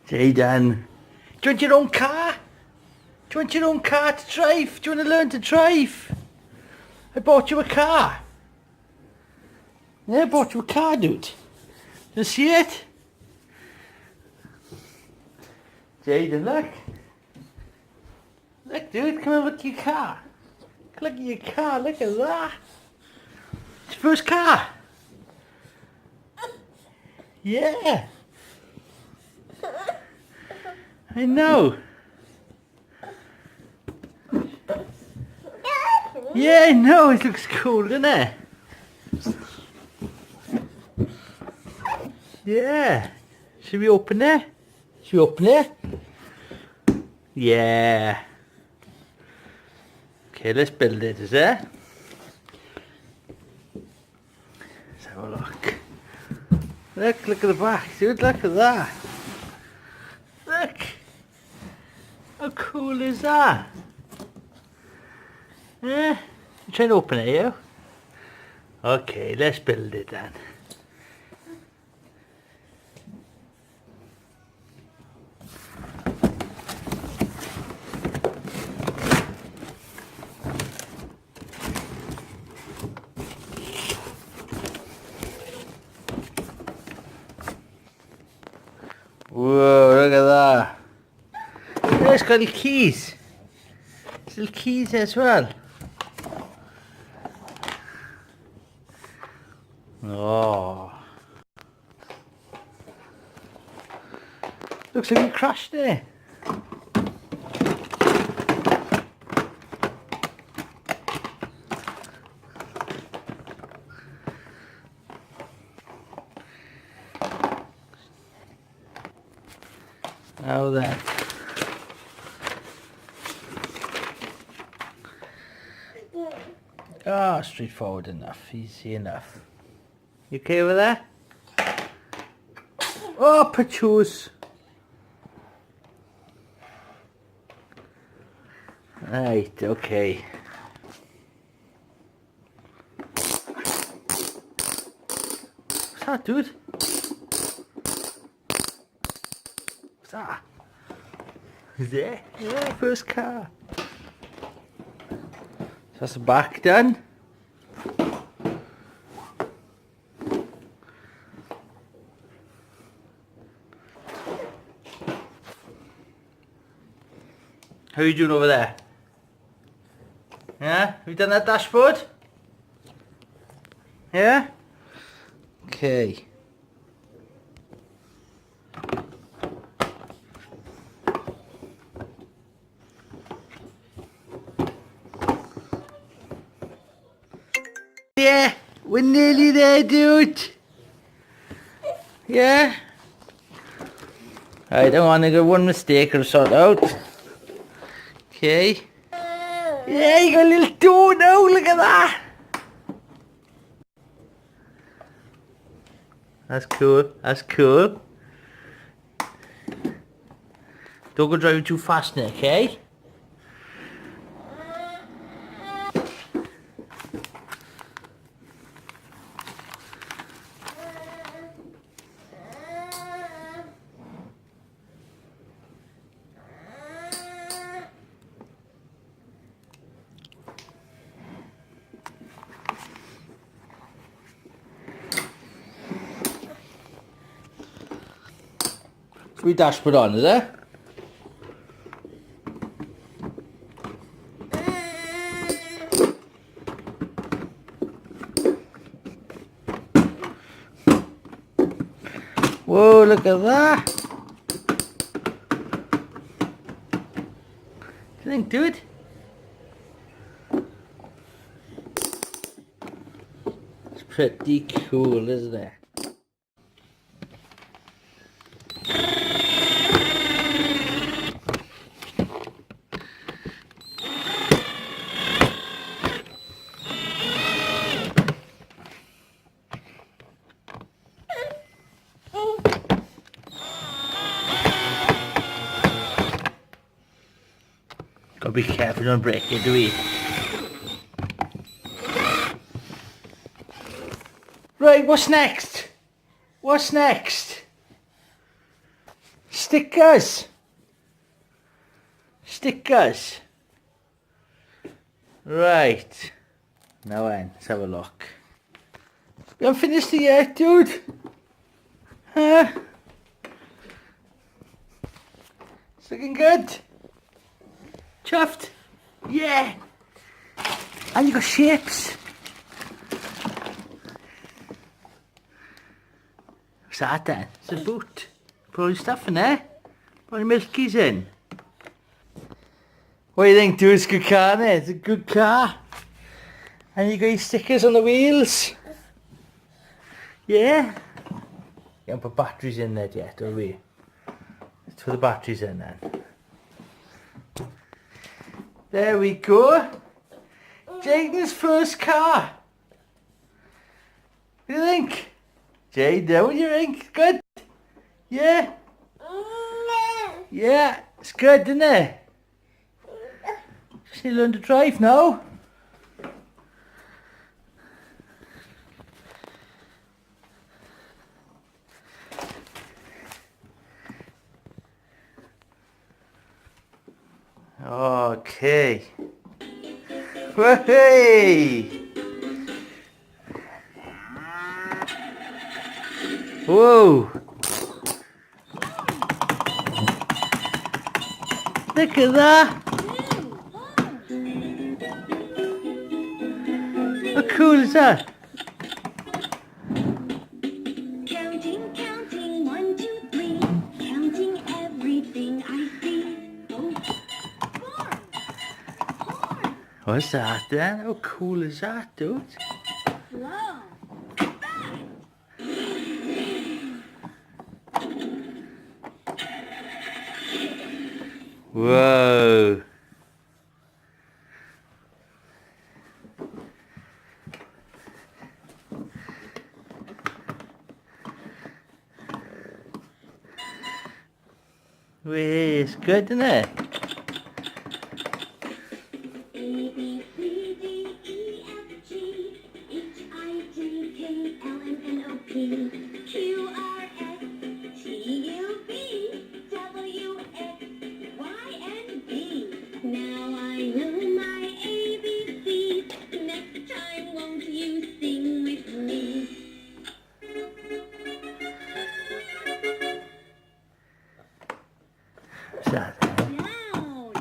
Jayden, do you want your own car? Do you want your own car to drive? Do you want to learn to drive? I bought you a car. Yeah, I bought you a car, dude. You see it? Jayden, look. Look, dude, come and look at your car. Look at your car, look at that. It's your first car. Yeah. I know. Yeah, I know, it looks cool, doesn't it? Yeah. Should we open it? Should we open it? Yeah. Okay, let's build it, is it? Let's have a look. Look at the back, dude, look at that. Look. How cool is that? Yeah? You trying to open it, you? Okay, let's build it then. Whoa, look at that. Oh, it's got little keys. There's little keys as well. Oh. Looks like we crashed there. Now then. Ah, straightforward enough, easy enough. You okay over there? Oh, patchoos. Right, okay. What's that, dude? What's that? Is it? Yeah, first car. So that's the back done. How are you doing over there? Yeah? Have you done that dashboard? Yeah? Okay. Yeah, we're nearly there, dude. Yeah? I don't want to get one mistake or sort out. Okay. Yeah, you got a little door now, look at that. That's cool, that's cool. Don't go driving too fast now, okay? We dashboard on, is it? Whoa, look at that. What do you think, dude? It's pretty cool, isn't it? Gotta be careful, don't break it, do we? Right, what's next? What's next? Stickers. Stickers. Right. Now then, let's have a look. We haven't finished it yet, dude. Huh? It's looking good. Chuffed. Yeah. And you got shapes. What's that then? It's a boot. Put all your stuff in there. Put all your milkies in. What do you think, dude? It's a good car, isn't it? It's a good car. And you got your stickers on the wheels. Yeah. You haven't put batteries in there yet, do we? Let's put the batteries in then. There we go. Jayden's first car. What do you think? Jayden, what do you think? Good? Yeah? Yeah, it's good, isn't it? Just need to learn to drive now. Okay. Hey! Whoa! Look at that! How cool is that? Counting, counting, 1, 2, 3. Counting everything I see. Oh, corn! What's that then? How cool is that, dude? Whoa! Whoa! Wait, it's good, isn't it? A, B, C, D, E, F, G, H, I, J, K, L, M, N, O, P, Q, R, S, T, U, V, W, X, Y, and Z. Now I know my ABCs. Next time, won't you sing with me? What's that? Down.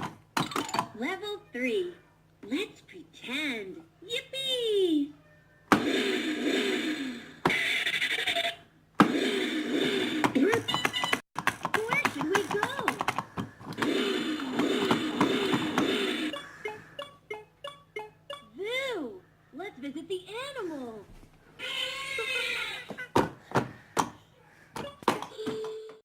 Level 3. Let's pretend. Yippee! Where should we go? Zoo! Let's visit the animals.